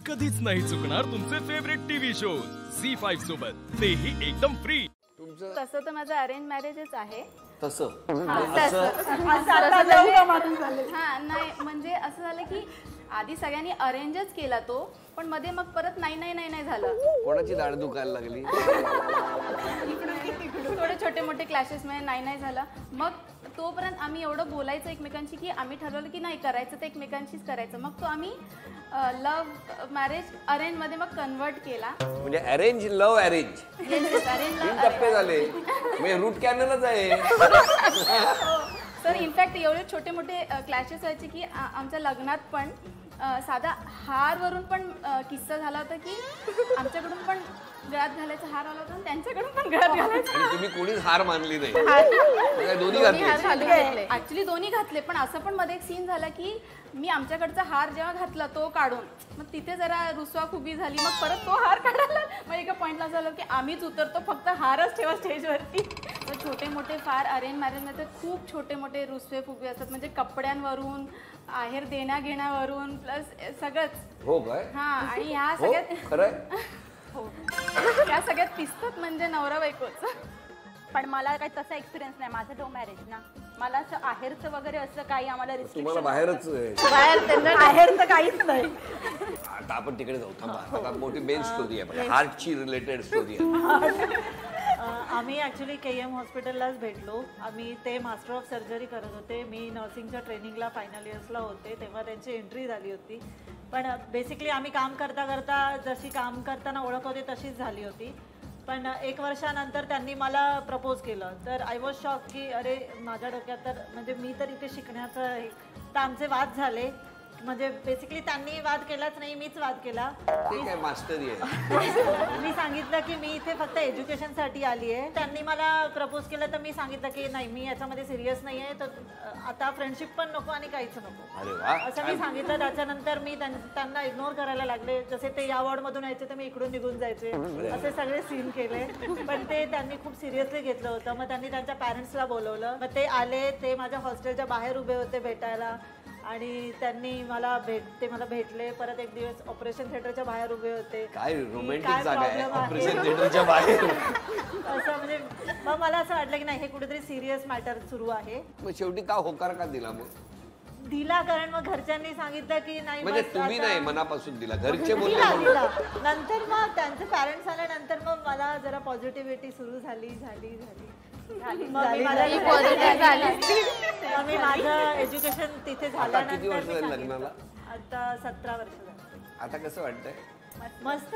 कधीच नाही चुकणार तुमचे फेवरेट टीव्ही शोज झी5 सोबत, तेही एकदम फ्री. तसं तर माझं अरेंज मॅरेजच आहे. तसं नाही म्हणजे असं झालं की आधी सगळ्यांनी अरेंजच केला तो, पण मध्ये मग परत नाही झालं. कोणाची दाढ दुखायला लागली, थोडे छोटे मोठे क्लॅशेस मध्ये नाही झालं. मग तोपर्यंत आम्ही एवढं बोलायचं एकमेकांशी की आम्ही ठरवलं की नाही करायचं तर एकमेकांशीच करायचं. मग तो आम्ही लव्ह मॅरेज अरेंज मध्ये मग कन्वर्ट केला. म्हणजे अरेंज लव्ह अरेंज तीन टप्पे झाले. म्हणजे रूट कॅनलच आहे. तर इनफॅक्ट एवढे छोटे मोठे क्लॅशेस व्हायचे की आमच्या लग्नात पण साधा हारवरून पण किस्सा झाला होता की आमच्याकडून पण गळ्यात घालायचा हार आला होता आणि त्यांच्याकडून पण गळ्यात घालायचा. आणि तुम्ही कोणीच हार मानली नाही, दोन्ही घातले. ऍक्च्युली दोन्ही घातले, पण असं पण मध्ये एक सीन झाला की मी आमच्याकडचा हार जेव्हा घातला तो काढून, मग तिथे जरा रुसवाखुबी झाली. मग परत तो हार काढायला मग एका पॉईंटला झालं की आम्हीच उतरतो, फक्त हारच ठेवा स्टेजवरती. तर छोटे मोठे फार अरेंज मॅरेजमध्ये खूप छोटे मोठे रुसवे फुगवे असतात. म्हणजे कपड्यांवरून, आहेर देण्या घेण्यावरून प्लस सगळंच. हो काय? हा, आणि ह्या सगळ्यात हो, ह्या सगळ्यात पिसतात म्हणजे नवरा बायकोच. पण मला काही तसा एक्सपिरियन्स नाही. माझं लव्ह मॅरेज ना, मला असं आहेरचं वगैरे असं काही आम्हाला तुम्हाला बाहेरच आहेरचं काहीच नाही. आता आपण तिकडे जाऊ. थांबा, आता मोठी मेन स्टोरी आहे, हार्टची रिलेटेड स्टोरी आहे. आम्ही ॲक्च्युली KM हॉस्पिटललाच भेटलो. आम्ही ते मास्टर ऑफ सर्जरी करत होते. मी नर्सिंगच्या ट्रेनिंगला फायनल इयर्सला होते, तेव्हा त्यांची एंट्री झाली होती. पण बेसिकली आम्ही काम करता करता जशी काम करताना ओळख होती तशीच झाली होती. पण 1 वर्षानंतर त्यांनी मला प्रपोज केलं. तर आय वॉज शॉक की अरे माझ्या डोक्यात तर म्हणजे मी तर इथे शिकण्याचं आहे. तर आमचे वाद झाले. म्हणजे बेसिकली त्यांनी वाद केलाच नाही, मीच वाद केला. मास्टरी आहे. मी सांगितलं की मी इथे फक्त एज्युकेशनसाठी आली आहे. त्यांनी मला प्रपोज केलं तर मी सांगितलं की नाही, मी याच्यामध्ये सिरियस नाही आहे, तर आता फ्रेंडशिप पण नको आणि काहीच नको असं मी सांगितलं. त्याच्यानंतर मी त्यांना इग्नोर करायला लागले. जसे ते या वॉर्डमधून यायचे तर मी इकडून निघून जायचे, असे सगळे सीन केले. पण ते त्यांनी खूप सिरियसली घेतलं होतं. मग त्यांनी त्यांच्या पॅरेंट्सला बोलवलं. मग ते आले, ते माझ्या हॉस्टेलच्या बाहेर उभे होते भेटायला. आणि त्यांनी मला भेटले. परत एक दिवस ऑपरेशन थिएटरच्या बाहेर उभे होते. काय रोमॅन्टिक जागा आहे ऑपरेशन थिएटरच्या बाहेर. असं म्हणजे मग मला असं वाटलं की नाही, हे कुठेतरी सिरियस मॅटर सुरू आहे. मग शेवटी का होकार का दिला? मग दिला कारण मग घरच्यांनी सांगितलं की नाही. म्हणजे तुम्ही नाही, मनापासून दिला, घरचे बोलले. नंतर मग त्यांचे पॅरेंट्स आल्यानंतर मग मला जरा पॉझिटिव्हिटी सुरू झाली. मी माझं एज्युकेशन तिथे झाल्यानंतर किती वर्ष झाली लग्नाला? आता 17 वर्ष झाली. आता कसं वाटतंय? मस्त.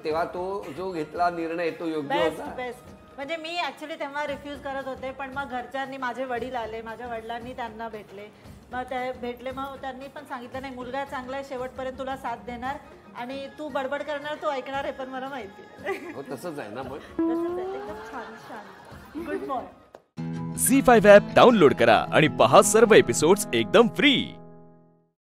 तेव्हा तो जो घेतला निर्णय तो योग्य होता? बेस्ट. म्हणजे मी ऍक्च्युली तेव्हा रिफ्यूज करत होते, पण मग घरच्यांनी, माझे वडील आले, माझ्या वडिलांनी त्यांना भेटले. मग ते भेटले, मग त्यांनी पण सांगितलं नाही, मुलगा चांगला आहे, शेवटपर्यंत तुला साथ देणार आणि तू बडबड करणार, तू ऐकणार, हे पण मला माहिती आहे. तसंच आहे ना? मग तसंच आहे, एकदम छान. Good boy. Zee5 app download करा आणि पहा सर्व एपिसोड्स एकदम फ्री.